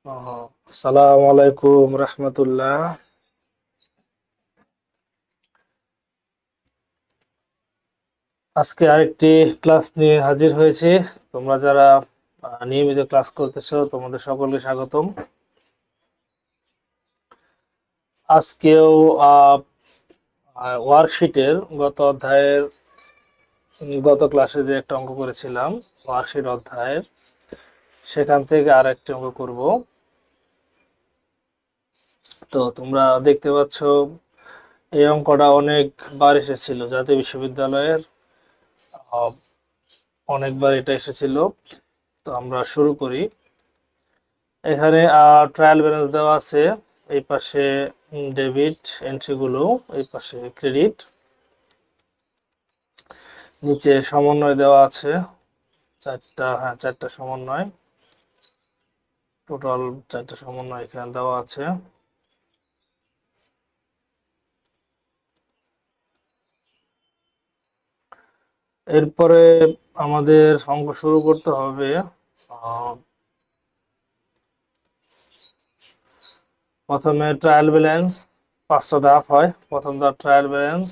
আসসালামু আলাইকুম রহমতুল্লাহ। আজকে আরেকটি ক্লাস নিয়ে হাজির হয়েছি। তোমরা যারা নিয়মিত ক্লাস করতেছো তোমাদের সকলকে স্বাগতম। আজকেও ওয়ার্কশিটের গত ক্লাসে যে একটা অঙ্ক করেছিলাম ওয়ার্কশিট অধ্যায়ের, সেখান থেকে আর একটি অঙ্ক করব। তো তোমরা দেখতে পাচ্ছ এই অঙ্কটা অনেকবার এসেছিল জাতীয় বিশ্ববিদ্যালয়ের, আহ, অনেকবার এটা এসেছিল। তো আমরা শুরু করি। এখানে ট্রায়াল ব্যালেন্স দেওয়া আছে, এই পাশে ডেবিট এন্ট্রিগুলো, এই পাশে ক্রেডিট, নিচে সমন্বয় দেওয়া আছে চারটা সমন্বয়, টোটাল চারটা সমন্বয় এখানে দেওয়া আছে। এরপরে আমাদের অঙ্ক শুরু করতে হবে। প্রথমে ট্রায়াল ব্যালেন্স, 5টা ধাপ হয়। প্রথম ধাপ ট্রায়াল ব্যালেন্স,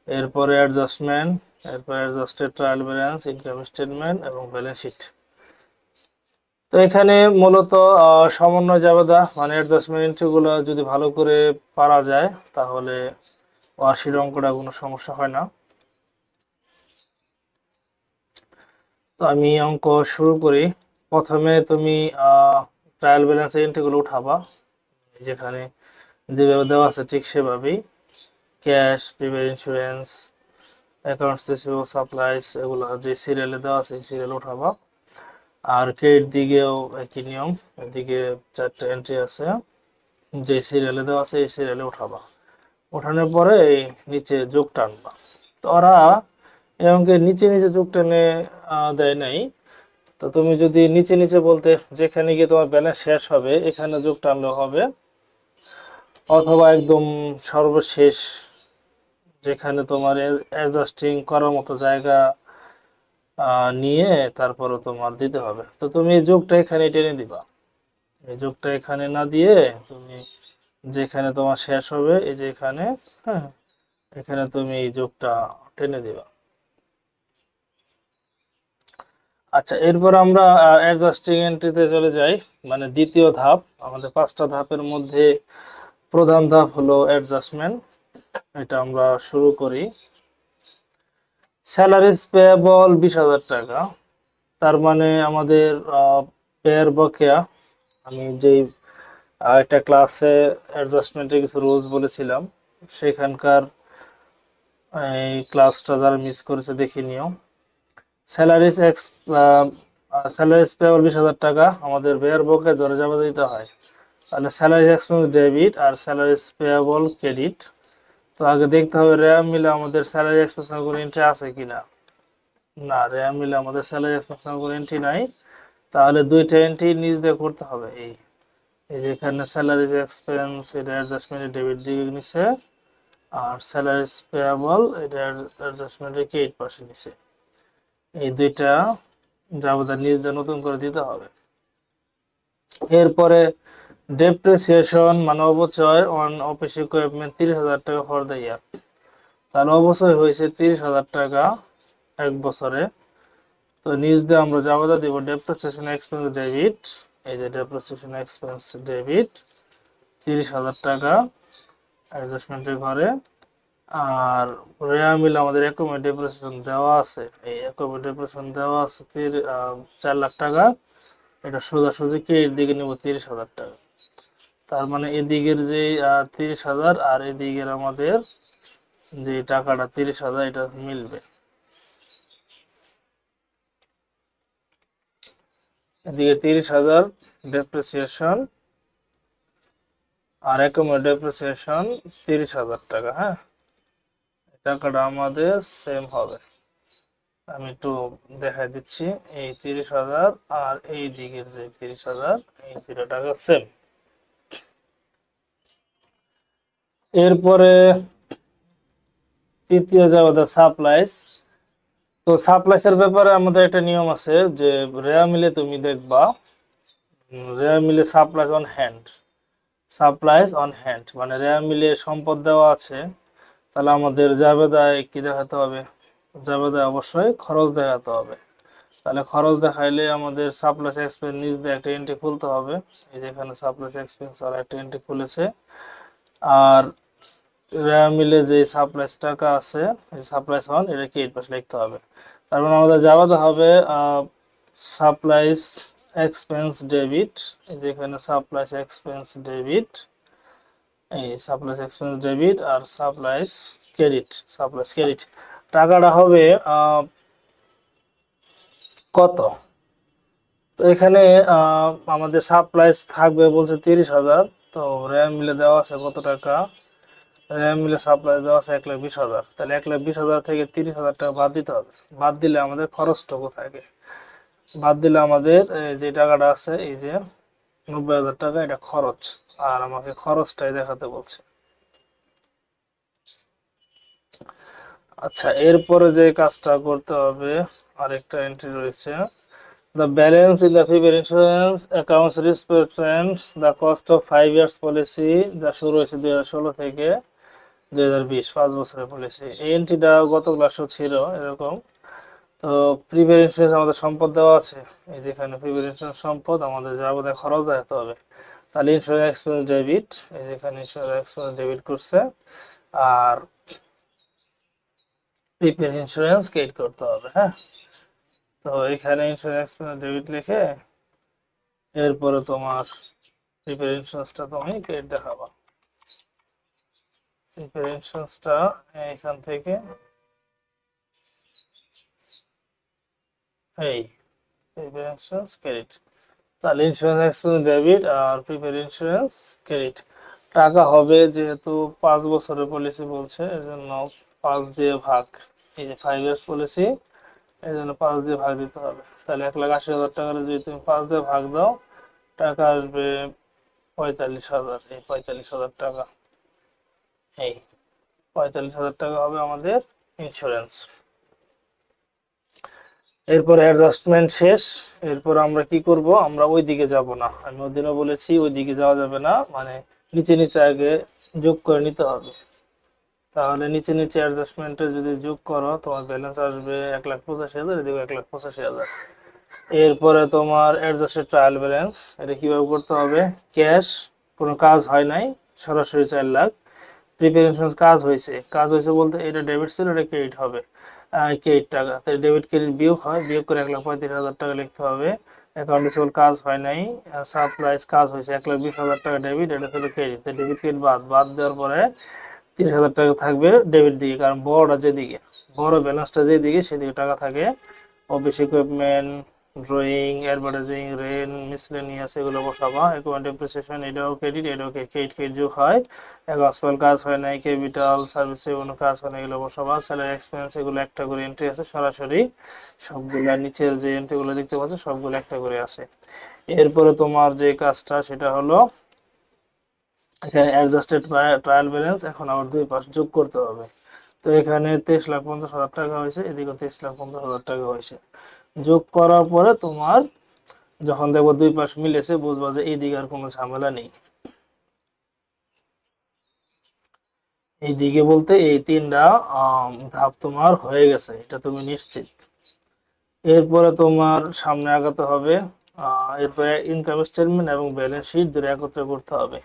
এরপরে অ্যাডজাস্টমেন্ট, এরপরে adjusted trial balance, income statement এবং ব্যালেন্স শিট। তো এখানে মূলত সমন্বয় জাবেদা মানে অ্যাডজাস্টমেন্ট এন্ট্রিগুলো যদি ভালো করে পারা যায় তাহলে ওয়ার্কশিট অঙ্কটা কোনো সমস্যা হয় না। তো আমি অঙ্ক শুরু করি। প্রথমে তুমি ট্রায়াল ব্যালেন্স এন্ট্রিগুলো উঠাবা, যেখানে যেভাবে দেওয়া আছে ঠিক সেভাবেই। Cash, prepaid insurance, accounts receivable, supplies, এগুলো যে সিরিয়ালে দেওয়া আছে এই সিরিয়ালে উঠাবা। আর ক্রেডিট দিকেও একই নিয়ম, এদিকে 4টা এন্ট্রি আছে, যে সিরিয়ালে দেওয়া আছে এই সিরিয়ালে উঠাবা। ওঠানোর পরে এই নিচে যোগ টানবা। তো ওরা এই অঙ্কে নিচে নিচে যোগ টেনে দেয় নাই। তো তুমি যদি নিচে নিচে বলতে যেখানে গিয়ে তোমার ব্যালেন্স শেষ হবে এখানে যোগ টানলেও হবে, অথবা একদম সর্বশেষ যেখানে তোমার অ্যাডজাস্টিং করার মতো জায়গা নিয়ে তারপরে তোমার দিতে হবে। তো তুমি এই যোগটা এখানে টেনে দিবা, এই যোগটা এখানে না দিয়ে তুমি যেখানে তোমার শেষ হবে এই যে এখানে, হ্যাঁ, এখানে তুমি এই যোগটা টেনে দিবা। আচ্ছা, এরপর আমরা অ্যাডজাস্টিং এন্ট্রিতে চলে যাই, মানে দ্বিতীয় ধাপ। আমাদের 5টা ধাপের মধ্যে প্রধান ধাপ হলো অ্যাডজাস্টমেন্ট। এটা আমরা শুরু করি। স্যালারিজ পেয়েবল 20,000 টাকা, তার মানে আমাদের পেয়ার বকেয়া। আমি যেই একটা ক্লাসে অ্যাডজাস্টমেন্টের কিছু রুলস বলেছিলাম, সেখানকার এই ক্লাসটা যারা মিস করেছে দেখে নিও। স্যালারিজ এক্স স্যালারিজ পেয়েবল 20,000 টাকা, আমাদের পেয়ার বকেয়া ধরে জমা দিতে হয়। তাহলে স্যালারি এক্সপেন্স ডেবিট আর স্যালারিজ পেয়েবল ক্রেডিট। তো আগে দেখতে হবে র্যাম মিলে আমাদের স্যালারি এক্সপেন্স কোনো এন্ট্রি আছে কিনা। না, র্যাম মিলে আমাদের স্যালারি এক্সপেন্স কোনো এন্ট্রি নাই। তাহলে দুইটা এন্ট্রি নিজ দিয়ে করতে হবে। এই এই যে এখানে স্যালারিজ এক্সপেন্স এটা অ্যাডজাস্টমেন্টের ডেবিট দিকে নিছে, আর স্যালারিজ পেয়েবল এটা অ্যাডজাস্টমেন্টের ক্রেডিট পাশে নিছে। এই দুইটা যাবতীয় নিজ দিয়ে নতুন করে দিতে হবে। এরপরে ডেপ্রিসিয়েশন মানে অবচয় অন অফিস ইকুইপমেন্ট 30,000 টাকা ফর দ্য ইয়ার। তাহলে অবচয় হয়েছে 30,000 টাকা এক বছরে। তো নিজ দিয়ে আমরা যাবতীয় দিব ডেপ্রিসিয়েশন এক্সপেন্স ডেবিট, এই যে ডেপ্রিসিয়েশন এক্সপেন্স ডেবিট 30,000 টাকা অ্যাডজাস্টমেন্টের ঘরে। আর রেয়া মিল আমাদের একমের ডেপ্রিসিয়েশন দেওয়া আছে, এই একমের ডেপ্রিসিয়েশন দেওয়া আছে 4 লাখ টাকা। এটা সোজাসুজি ক্রেডিট দিকে নেব 30,000 টাকা। তার মানে এদিকের যে 30,000 আর এদিকের আমাদের যে টাকাটা 30,000 এটা মিলবে। এদিকে 30,000 ডেপ্রিসিয়েশন আর একমের ডেপ্রিসিয়েশন 30,000 টাকা। হ্যাঁ, টাকাটা আমাদের সেম হবে। আমি একটু দেখাই দিচ্ছি, এই 30,000 আর এই দিকের যে 30,000 এই দুটো টাকা সেম। এরপরে তৃতীয় যাবে সাপ্লাইস। তো সাপ্লাইসের ব্যাপারে আমাদের একটা নিয়ম আছে যে রেয়া মিলে তুমি দেখবা রেয়ার মিলে supplies on hand, supplies on hand মানে রেয়ার মিলে সম্পদ দেওয়া আছে, তাহলে আমাদের জাবেদায় কি দেখাতে হবে? জাবেদায় অবশ্যই খরচ দেখাতে হবে। তাহলে খরচ দেখাইলে আমাদের সাপ্লাইজ এক্সপেন্স নিচ দিয়ে একটা এন্ট্রি খুলতে হবে। এই যে এখানে সাপ্লাইজ এক্সপেন্স আর একটা এন্ট্রি খুলেছে। আর রেয়ার মিলে যে সাপ্লাইজ টাকা আছে, এই সাপ্লাইজ অন এটা কি এই পাশে লিখতে হবে। তারপর আমাদের জাবেদা হবে সাপ্লাইজ এক্সপেন্স ডেবিট। এই যে এখানে সাপ্লাইজ এক্সপেন্স ডেবিট, এই সাপ্লাইজ এক্সপেন্স ডেবিট আর সাপ্লাইজ ক্রেডিট। সাপ্লাইজ ক্রেডিট টাকাটা হবে কত? তো এখানে আমাদের সাপ্লাইজ থাকবে বলছে 30,000। তো র্যাম মিলে দেওয়া আছে কত টাকা? র্যাম মিলে সাপ্লাই দেওয়া আছে 1,20,000। তাহলে 1,20,000 থেকে 30,000 টাকা বাদ দিতে হবে। বাদ দিলে আমাদের খরচটুকু থাকে, বাদ দিলে আমাদের যে টাকাটা আছে এই যে 90,000 টাকা, এটা খরচ। আর আমাকে খরচটাই দেখাতে বলছে। আচ্ছা, এরপরে যে কাজটা করতে হবে আরেকটা এন্ট্রি রয়েছে, the balance in the private insurance accounts represents the cost of 5 years policy, যা শুরু হয়েছে 2016 থেকে 2020, 5 বছরের পলিসি। এই এন্ট্রিটা গত ক্লাসও ছিল এরকম। তো প্রিপেয়ার ইন্স্যুরেন্স আমাদের সম্পদ দেওয়া আছে, এই যেখানে প্রিপেয়ার ইন্স্যুরেন্স সম্পদ আমাদের যাবতীয় খরচ দেখাতে হবে। তাহলে ইন্স্যুরেন্স এক্সপেন্স ডেবিট, এই যেখানে ইন্স্যুরেন্স এক্সপেন্স ডেবিট করছে, আর প্রিপেয়ার ইন্স্যুরেন্স ক্রেডিট করতে হবে। হ্যাঁ, তো এখানে ইন্স্যুরেন্স এক্সপেন্স ডেবিট লিখে এরপরে তোমার প্রিপেয়ার ইন্স্যুরেন্সটা তুমি ক্রেডিট দেখাবা। প্রিপেয়ার ইন্স্যুরেন্সটা এখান থেকে এই প্রিপেয়ার ইন্স্যুরেন্স ক্রেডিট, তাহলে ইন্স্যুরেন্স এক্সপেন্স ডেবিট আর প্রিপেয়ার ইন্স্যুরেন্স ক্রেডিট। টাকা হবে যেহেতু 5 বছরের পলিসি বলছে, এর জন্য 5 দিয়ে ভাগ, এই যে 5 ইয়ার্স পলিসি, এই জন্য 5 দিয়ে ভাগ দিতে হবে। তাহলে 1,80,000 টাকা যদি তুমি 5 দিয়ে ভাগ দাও, টাকা আসবে 45,000। এই 45,000 টাকা, এই 45,000 টাকা হবে আমাদের ইন্স্যুরেন্স। এরপর অ্যাডজাস্টমেন্ট শেষ। এরপর আমরা কি করব? আমরা ওই দিকে যাব না, আমি ওই দিনও বলেছি ওই দিকে যাওয়া যাবে না, মানে নিচে নিচে আগে যোগ করে নিতে হবে। তাহলে নিচে নিচে অ্যাডজাস্টমেন্টে যদি যোগ করো, তোমার ব্যালেন্স আসবে 1,85,000, এদিকে 1,85,000। এরপরে তোমার অ্যাডজাস্টেড ট্রায়াল ব্যালেন্স, এটা কিভাবে করতে হবে? ক্যাশ, কোনো কাজ হয় নাই, সরাসরি 4 লাখ। প্রিপেয়ার ইন্স্যুরেন্স কাজ হয়েছে, কাজ হয়েছে বলতে এটা ডেবিট ছিল, এটা ক্রেডিট হবে, ক্রেডিট টাকা। তাই ডেবিট ক্রেডিট বিয়োগ হয়, বিয়োগ করে 1,35,000 টাকা লিখতে হবে। অ্যাকাউন্ট রিসিভেবল কাজ হয় নাই, সাপ্লাইজ কাজ হয়েছে, 1,20,000 টাকা ডেবিট, এটা হলো ক্রেডিট। তাই ডেবিট ক্রেডিট বাদ দেওয়ার পরে 30,000 টাকা থাকবে ডেবিট দিকে, কারণ বড়টা যেদিকে, বড় ব্যালেন্সটা যেদিকে সেদিকে টাকা থাকে। Office equipment, drawing, advertising, rent, miscellaneous, এগুলো বসাবা। ইকুইপমেন্ট ডেপ্রিসিয়েশন, এটাও ক্রেডিট, এটাও ক্রেডিট, ক্রেডিট যোগ হয়। অ্যাকাউন্টস কাজ হয় নাই, ক্যাপিটাল সার্ভিসে কোনো কাজ হয় না, এগুলো বসাবা। স্যালারি এক্সপেন্স, এগুলো একটা করে এন্ট্রি আছে সরাসরি, সবগুলা নিচের যে এন্ট্রিগুলো দেখতে পাচ্ছ সবগুলো একটা করে আছে। এরপরে তোমার যে কাজটা সেটা হলো এখানে অ্যাডজাস্টেড ট্রায়াল ব্যালেন্স, এখন আবার দুই পাশ যোগ করতে হবে। তো এখানে 23,50,000 টাকা হয়েছে, এদিকে 23,50,000 টাকা হয়েছে। যোগ করার পরে তোমার যখন দেখবো দুই পাশ মিলেছে, বুঝবা যে এই দিকে আর কোনো ঝামেলা নেই। এই দিকে বলতে এই তিনটা ধাপ তোমার হয়ে গেছে, এটা তুমি নিশ্চিত। এরপরে তোমার সামনে আগাতে হবে। এরপরে ইনকাম স্টেটমেন্ট এবং ব্যালেন্স শিট দুটো একত্রে করতে হবে।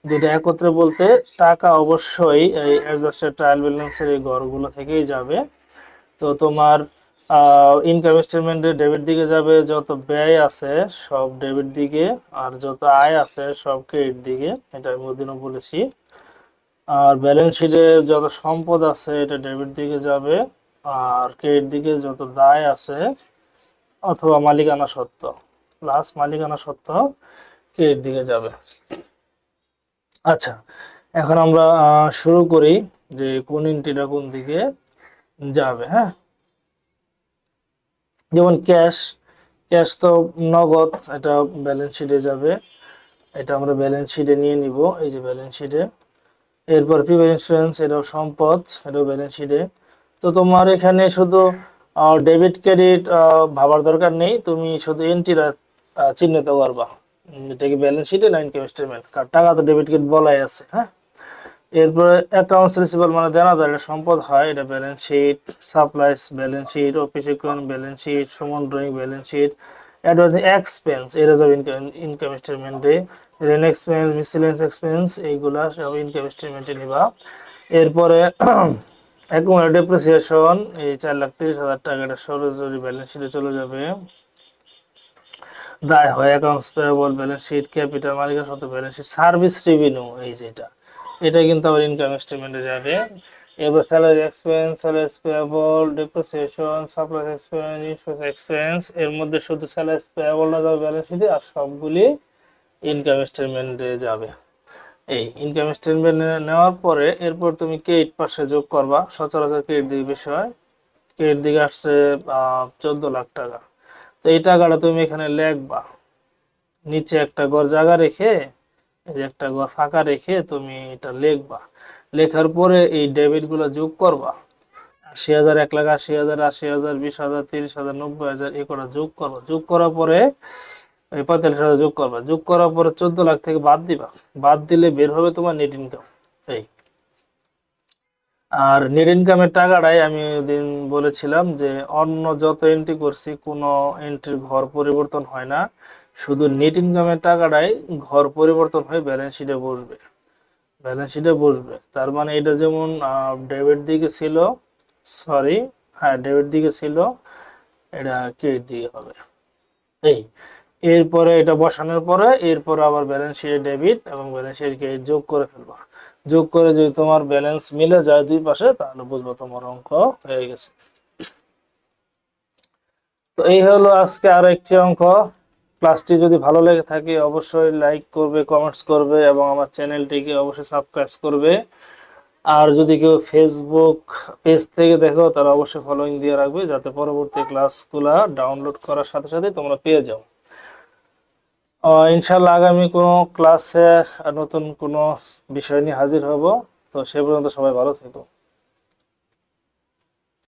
দুটো একত্রে বলতে টাকা অবশ্যই এই অ্যাডজাস্টেড ট্রায়াল ব্যালেন্সের এই ঘরগুলো থেকেই যাবে। তো তোমার ইনকাম স্টেটমেন্টে ডেবিট দিকে যাবে যত ব্যয় আছে সব ডেবিট দিকে, আর যত আয় আছে সব ক্রেডিট দিকে, এটা আমি ওদিনও বলেছি। আর ব্যালেন্স শিটে যত সম্পদ আছে এটা ডেবিট দিকে যাবে, আর ক্রেডিট দিকে যত দায় আছে অথবা মালিকানা সত্ত্ব প্লাস মালিকানা সত্ত্ব ক্রেডিট দিকে যাবে। আচ্ছা, এখন আমরা শুরু করি যে কোন এন্ট্রিটা কোন দিকে যাবে। হ্যাঁ, যেমন ক্যাশ, ক্যাশ তো নগদ, এটা ব্যালেন্স শিটে যাবে, এটা আমরা ব্যালেন্স শিটে নিয়ে নিব, এই যে ব্যালেন্স শিটে। এরপর প্রিপেয়ার ইন্স্যুরেন্স, এটাও সম্পদ, এটাও ব্যালেন্স শিটে। তো তোমার এখানে শুধু ডেবিট ক্রেডিট ভাবার দরকার নেই, তুমি শুধু এন্ট্রিটা চিহ্নিত করবা এটা কি ব্যালেন্স শিটে না ইনকাম স্টেটমেন্ট? টাকা তো ডেবিট কার্ড বলাই আছে, হ্যাঁ। এরপরে অ্যাকাউন্টস রিসিভেবল মানে দেনাদার, এটা সম্পদ হয়, এটা balance sheet. Supplies balance sheet, office account balance sheet, Suman drawing balance sheet. Advance expense এটা যাবে ইনকাম স্টেটমেন্টে। রেন্ট এক্সপেন্স, মিসেলেনিয়াস এক্সপেন্স এইগুলা সব ইনকাম স্টেটমেন্টে নিবা। এরপরে অ্যাকুমুলেটেড ডেপ্রিসিয়েশন এই 4,30,000 টাকাটা সরাসরি ব্যালেন্স শিটে চলে যাবে। দায় হয় accounts payable balance sheet, capital মালিকের সাথে ব্যালেন্স শিট, সার্ভিস রেভিনিউ এই যেটা, এটা কিন্তু আবার ইনকাম স্টেটমেন্টে যাবে। এবার salary expense, salary payable, depreciation, supply expense, insurance expense, এর মধ্যে শুধু স্যালারি পেয়েবলটা যাবে ব্যালেন্স শিটে, আর সবগুলি ইনকাম স্টেটমেন্টে যাবে। এই ইনকাম স্টেটমেন্ট নেওয়ার পরে এরপর তুমি ক্রেডিট পাশে যোগ করবা। সচরাচর ক্রেডিট দিক বিষয়, ক্রেডিট দিকে আসছে 14 লাখ টাকা। তো এই টাকাটা তুমি এখানে লিখবা, নিচে একটা ঘর জায়গা রেখে, এই যে একটা ঘর ফাঁকা রেখে তুমি এটা লিখবা। লেখার পরে এই ডেবিট গুলো যোগ করবা। 80,000, 1,80,000, 80,000, 20,000, 30,000, 90,000 এই কটা যোগ করবা। যোগ করার পরে এই 45,000 যোগ করবা। যোগ করার পরে 14 লাখ থেকে বাদ দিবা। বাদ দিলে বের হবে তোমার নেট ইনকাম। এই আর নেট ইনকামের টাকাটাই আমি ওদিন বলেছিলাম যে অন্য যত এন্ট্রি করছি কোনো এন্ট্রির ঘর পরিবর্তন হয় না, শুধু নেট ইনকামের টাকাটাই ঘর পরিবর্তন হয়ে ব্যালেন্স শিটে বসবে। ব্যালেন্স শিটে বসবে তার মানে এটা যেমন ডেবিট দিকে ছিল, সরি, হ্যাঁ ডেবিট দিকে ছিল, এটা ক্রেডিট দিকে হবে। এই এরপরে এটা বসানোর পরে এরপর আবার ব্যালেন্স শিটে ডেবিট এবং ব্যালেন্স শিটে ক্রেডিট যোগ করে ফেলবা। যোগ করে যদি তোমার ব্যালেন্স মিলে যায় দুই পাশে, তাহলে বুঝবো তোমার অঙ্ক হয়ে গেছে। তো এই হলো আজকে আরো একটি অঙ্ক। ক্লাসটি যদি ভালো লেগে থাকে অবশ্যই লাইক করবে, কমেন্টস করবে এবং আমার চ্যানেলটিকে অবশ্যই সাবস্ক্রাইব করবে। আর যদি কেউ ফেসবুক পেজ থেকে দেখো তারা অবশ্যই ফলোইং দিয়ে রাখবে, যাতে পরবর্তী ক্লাসগুলা ডাউনলোড করার সাথে সাথে তোমরা পেয়ে যাও। ইনশাল্লাহ আগামী কোনো ক্লাসে নতুন কোনো বিষয় নিয়ে হাজির হব। তো সে পর্যন্ত সবাই ভালো থেকো।